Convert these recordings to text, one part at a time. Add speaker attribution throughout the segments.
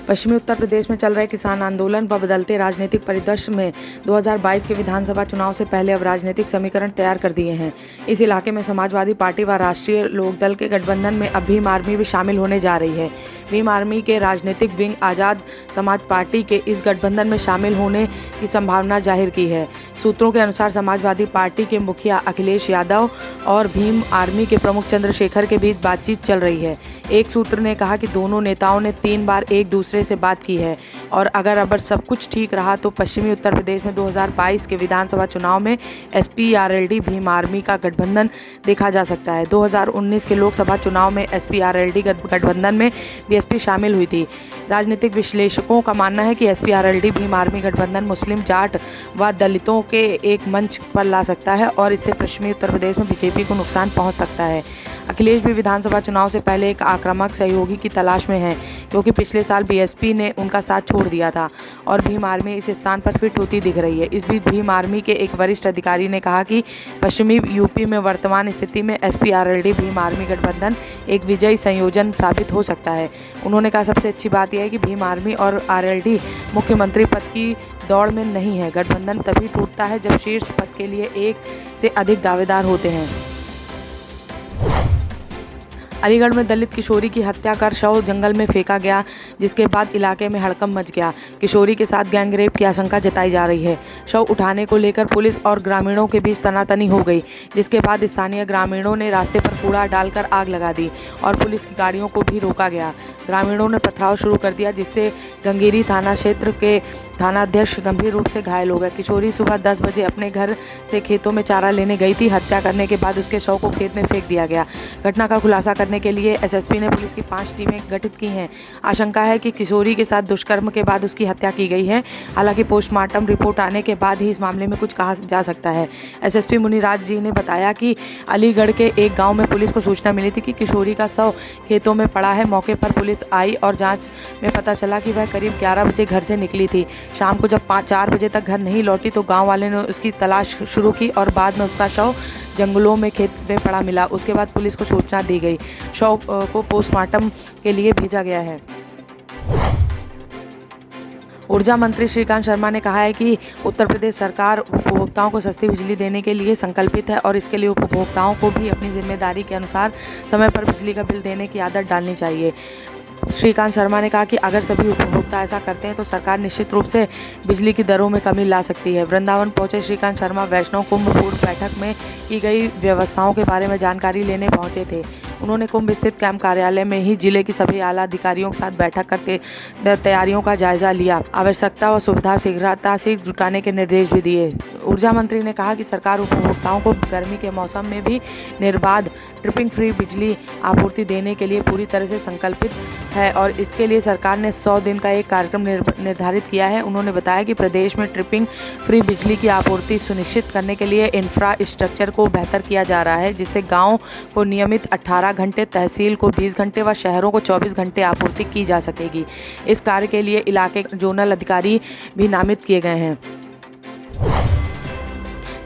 Speaker 1: पश्चिमी उत्तर प्रदेश में चल रहे किसान आंदोलन व बदलते राजनीतिक परिदृश्य में 2022 के विधानसभा चुनाव से पहले अब राजनीतिक समीकरण तैयार कर दिए हैं। इस इलाके में समाजवादी पार्टी व राष्ट्रीय लोकदल के गठबंधन में अब भीम आर्मी भी शामिल होने जा रही है। भीम आर्मी के राजनीतिक विंग आज़ाद समाज पार्टी के इस गठबंधन में शामिल होने की संभावना जाहिर की है। सूत्रों के अनुसार समाजवादी पार्टी के मुखिया अखिलेश यादव और भीम आर्मी के प्रमुख चंद्रशेखर के बीच बातचीत चल रही है। एक सूत्र ने कहा कि दोनों नेताओं ने 3 बार एक दूसरे से बात की है और अगर सब कुछ ठीक रहा तो पश्चिमी उत्तर प्रदेश में 2022 के विधानसभा चुनाव में एसपी-आरएलडी भीम आर्मी का गठबंधन देखा जा सकता है। 2019 के लोकसभा चुनाव में एसपी-आरएलडी गठबंधन में बीएसपी शामिल हुई थी। राजनीतिक विश्लेषकों का मानना है कि एसपी-आरएलडी भीम आर्मी गठबंधन मुस्लिम, जाट व दलितों के एक मंच पर ला सकता है और इससे पश्चिमी उत्तर प्रदेश में बीजेपी को नुकसान पहुंच सकता है। अखिलेश भी विधानसभा चुनाव से पहले एक आक्रामक सहयोगी की तलाश में है, क्योंकि पिछले साल बीएसपी ने उनका साथ छोड़ दिया था और भीम आर्मी इस स्थान पर फिट होती दिख रही है। इस बीच भीम आर्मी के एक वरिष्ठ अधिकारी ने कहा कि पश्चिमी यूपी में वर्तमान स्थिति में एसपी-आरएलडी भीम आर्मी गठबंधन एक विजयी संयोजन साबित हो सकता है। उन्होंने कहा, सबसे अच्छी बात यह है कि भीम आर्मी और आरएलडी मुख्यमंत्री पद की दौड़ में नहीं है। गठबंधन तभी टूटता है जब शीर्ष पद के लिए एक से अधिक दावेदार होते हैं। अलीगढ़ में दलित किशोरी की हत्या कर शव जंगल में फेंका गया, जिसके बाद इलाके में हड़कंप मच गया। किशोरी के साथ गैंगरेप की आशंका जताई जा रही है। शव उठाने को लेकर पुलिस और ग्रामीणों के बीच तनातनी हो गई, जिसके बाद स्थानीय ग्रामीणों ने रास्ते पर कूड़ा डालकर आग लगा दी और पुलिस की गाड़ियों को भी रोका गया। ग्रामीणों ने पथराव शुरू कर दिया, जिससे गंगेरी थाना क्षेत्र के थानाध्यक्ष गंभीर रूप से घायल हो गए। किशोरी सुबह 10 बजे अपने घर से खेतों में चारा लेने गई थी। हत्या करने के बाद उसके शव को खेत में फेंक दिया गया। घटना का खुलासा करने के लिए एसएसपी ने पुलिस की 5 टीमें गठित की हैं। आशंका है कि किशोरी के साथ दुष्कर्म के बाद उसकी हत्या की गई है। हालांकि पोस्टमार्टम रिपोर्ट आने के बाद ही इस मामले में कुछ कहा जा सकता है। एसएसपी मुनिराज जी ने बताया कि अलीगढ़ के एक गाँव में पुलिस को सूचना मिली थी कि किशोरी का शव खेतों में पड़ा है। मौके पर पुलिस आई और जांच में पता चला कि वह करीब 11 बजे घर से निकली थी। शाम को जब 4 बजे तक घर नहीं लौटी तो गांव वाले ने उसकी तलाश शुरू की और बाद में उसका शव जंगलों में खेत में पड़ा मिला। उसके बाद पुलिस को सूचना दी गई। शव को पोस्टमार्टम के लिए भेजा गया है। ऊर्जा मंत्री श्रीकांत शर्मा ने कहा है कि उत्तर प्रदेश सरकार उपभोक्ताओं को सस्ती बिजली देने के लिए संकल्पित है और इसके लिए उपभोक्ताओं को भी अपनी जिम्मेदारी के अनुसार समय पर बिजली का बिल देने की आदत डालनी चाहिए। श्रीकांत शर्मा ने कहा कि अगर सभी उपभोक्ता ऐसा करते हैं तो सरकार निश्चित रूप से बिजली की दरों में कमी ला सकती है। वृंदावन पहुंचे श्रीकांत शर्मा वैष्णव कुंभ पूर्व बैठक में की गई व्यवस्थाओं के बारे में जानकारी लेने पहुंचे थे। उन्होंने कुंभ स्थित कैंप कार्यालय में ही जिले के सभी आला अधिकारियों के साथ बैठक करते तैयारियों का जायजा लिया। आवश्यकता व सुविधा शीघ्रता से जुटाने के निर्देश भी दिए। ऊर्जा मंत्री ने कहा कि सरकार उपभोक्ताओं को गर्मी के मौसम में भी निर्बाध ट्रिपिंग फ्री बिजली आपूर्ति देने के लिए पूरी तरह से संकल्पित है और इसके लिए सरकार ने 100 दिन का एक कार्यक्रम निर्धारित किया है। उन्होंने बताया कि प्रदेश में ट्रिपिंग फ्री बिजली की आपूर्ति सुनिश्चित करने के लिए इंफ्रास्ट्रक्चर को बेहतर किया जा रहा है, जिससे गाँव को नियमित 18 घंटे, तहसील को 20 घंटे व शहरों को 24 घंटे आपूर्ति की जा सकेगी। इस कार्य के लिए इलाके जोनल अधिकारी भी नामित किए गए हैं।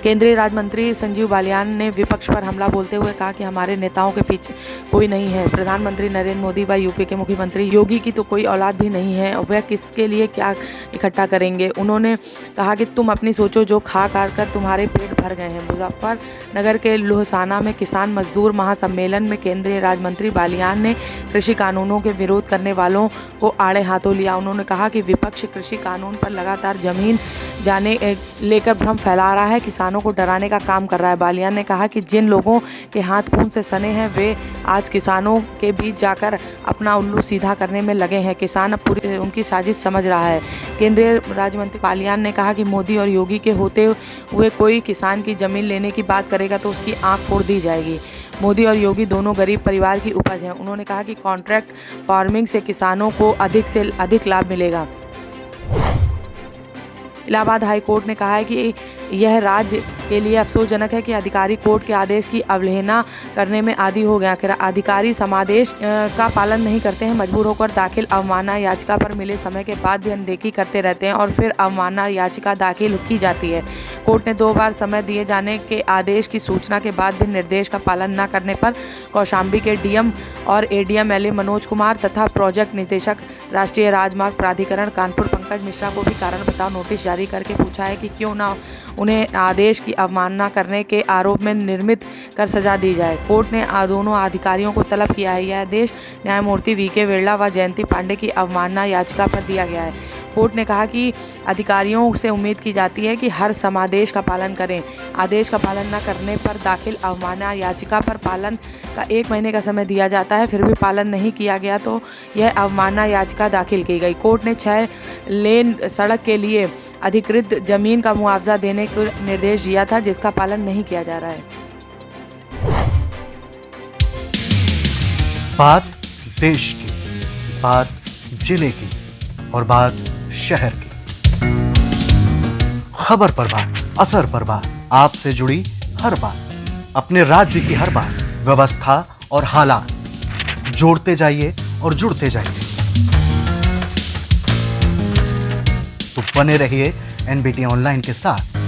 Speaker 1: केंद्रीय राज्य मंत्री संजीव बालियान ने विपक्ष पर हमला बोलते हुए कहा कि हमारे नेताओं के पीछे कोई नहीं है। प्रधानमंत्री नरेंद्र मोदी व यूपी के मुख्यमंत्री योगी की तो कोई औलाद भी नहीं है, वह किसके लिए क्या इकट्ठा करेंगे। उन्होंने कहा कि तुम अपनी सोचो, जो खा कर तुम्हारे पेट भर गए हैं। मुजफ्फरनगर के लोहसाना में किसान मजदूर महासम्मेलन में केंद्रीय राज्य मंत्री बालियान ने कृषि कानूनों के विरोध करने वालों को आड़े हाथों लिया। उन्होंने कहा कि विपक्ष कृषि कानून पर लगातार जमीन जाने लेकर भ्रम फैला रहा है, किसानों को डराने का काम कर रहा है। बालियान ने कहा कि जिन लोगों के हाथ खून से सने हैं वे आज किसानों के बीच जाकर अपना उल्लू सीधा करने में लगे हैं। किसान पूरी उनकी साजिश समझ रहा है। केंद्रीय राज्य मंत्री बालियान ने कहा कि मोदी और योगी के होते हुए कोई किसान की जमीन लेने की बात करेगा तो उसकी आंख फोड़ दी जाएगी। मोदी और योगी दोनों गरीब परिवार की उपज हैं। उन्होंने कहा कि कॉन्ट्रैक्ट फार्मिंग से किसानों को अधिक से अधिक लाभ मिलेगा। इलाहाबाद हाई कोर्ट ने कहा है कि यह राज्य के लिए अफसोसजनक है कि अधिकारी कोर्ट के आदेश की अवहेलना करने में आदी हो गया। अधिकारी समादेश का पालन नहीं करते हैं, मजबूर होकर दाखिल अवमानना याचिका पर मिले समय के बाद भी अनदेखी करते रहते हैं और फिर अवमानना याचिका दाखिल की जाती है। कोर्ट ने 2 बार समय दिए जाने के आदेश की सूचना के बाद भी निर्देश का पालन न करने पर कौशाम्बी के डीएम और एडीएम एलए मनोज कुमार तथा प्रोजेक्ट निदेशक राष्ट्रीय राजमार्ग प्राधिकरण कानपुर पंकज मिश्रा को भी कारण बताओ नोटिस जारी करके पूछा है कि क्यों ना उन्हें आदेश की अवमानना करने के आरोप में निर्मित कर सजा दी जाए। कोर्ट ने दोनों अधिकारियों को तलब किया है। यह आदेश न्यायमूर्ति वीके वेरला व जयंती पांडे की अवमानना याचिका पर दिया गया है। कोर्ट ने कहा कि अधिकारियों से उम्मीद की जाती है कि हर समादेश का पालन करें। आदेश का पालन न करने पर दाखिल अवमानना याचिका पर पालन का 1 महीने का समय दिया जाता है, फिर भी पालन नहीं किया गया तो यह अवमानना याचिका दाखिल की गई। कोर्ट ने 6 लेन सड़क के लिए अधिकृत जमीन का मुआवजा देने का निर्देश दिया था, जिसका पालन नहीं किया जा रहा है।
Speaker 2: बात देश की, बात जिले की और बात शहर की। खबर पर बात, असर पर बात, आपसे जुड़ी हर बात, अपने राज्य की हर बात, व्यवस्था और हालात, जोड़ते जाइए और जुड़ते जाइए। तो बने रहिए एनबीटी ऑनलाइन के साथ।